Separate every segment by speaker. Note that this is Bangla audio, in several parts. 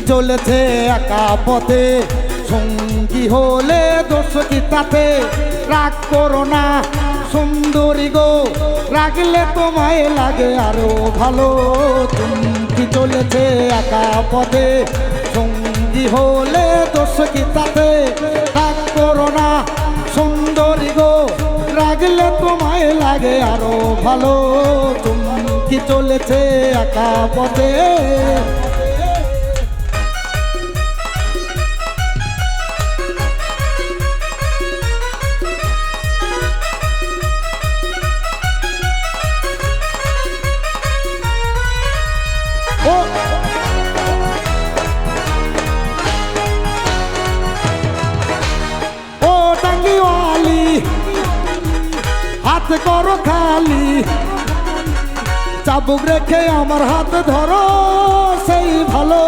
Speaker 1: চলেছে একা পথে, সঙ্গী হলে দোষ কি তাতে? রাগ করো না সুন্দরী গো, রাগলে তোমায় লাগে আরো ভালো। চুমকি চলেছে একা পথে, সঙ্গী হলে দোষ কি তাতে? রাগ করো না সুন্দরী গো, রাগলে তোমায় লাগে আরো ভালো। চুমকি চলেছে একা পথে। ও টাঙ্গিওয়ালি হাত করো খালি, চাবুক রেখে আমার হাত ধরো সেই ভালো।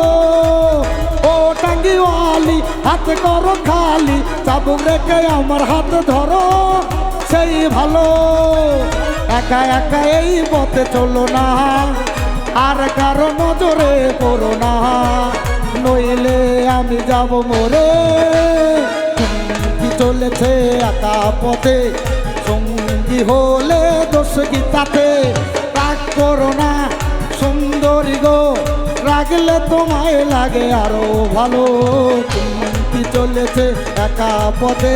Speaker 1: ও টাঙ্গিওয়ালি হাত করো খালি, চাবুক রেখে আমার হাত ধরো সেই ভালো। একা একা এই পথে চলো না, আর কারো নজরে পড়ো না, নইলে আমি যাব মরে। চুমকি চলেছে একা পথে, সঙ্গী হলে দোষ কি তাতে? রাগ করো না সুন্দরী গো, রাগলে তোমায় লাগে আরো ভালো। চুমকি চলেছে একা পথে।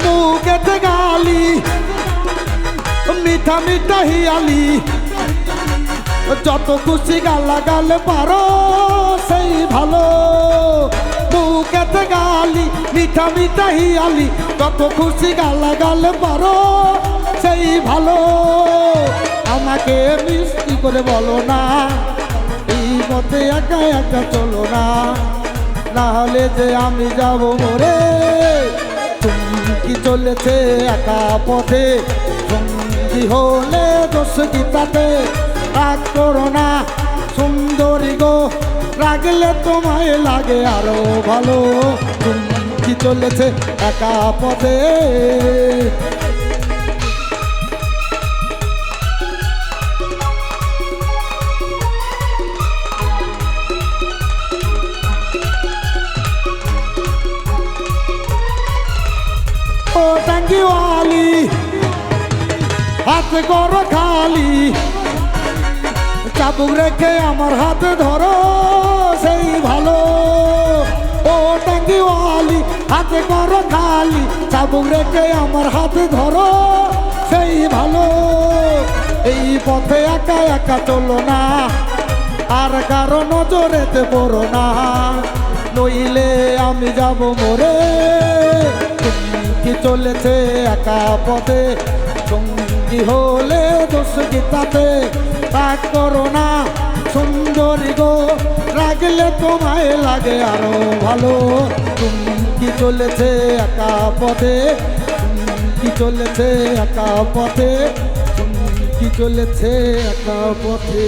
Speaker 1: মুখেতে গালি মিঠা মিঠা হিয়ালি, যত খুশি গালা গাল পারো সেই ভালো। মুখেতে গালি মিঠা মিঠা হিয়ালি, যত খুশি গালা গাল পারো সেই ভালো। আমাকে মিষ্টি করে বলো না, এই পথে একা একা চলো না, না হলে যে আমি যাব মরে। চুমকি চলেছে একা পথে, সঙ্গী হলে দোষ কি তাতে? রাগ করো না সুন্দরী গো, রাগলে তোমায় লাগে আরো ভালো। চুমকি চলেছে একা পথে। ও টাঙ্গিওয়ালি হাত করো খালি, চাবুক রেখে আমার হাত ধরো সেই ভালো। ও টাঙ্গিওয়ালি হাত করো খালি, চাবুক রেখে আমার হাত ধরো সেই ভালো। এই পথে একা একা চলো না, আর কারো নজরেতে পড়ো না, নইলে আমি যাব মরে। চুমকি চলেছে একা পথে, সঙ্গী হলে দোষ কি তাতে? রাগ করো না সুন্দরী গো, রাগলে তোমায় লাগে আরো ভালো। চুমকি চলেছে একা পথে, চুমকি চলেছে একা পথে, চুমকি চলেছে একা পথে।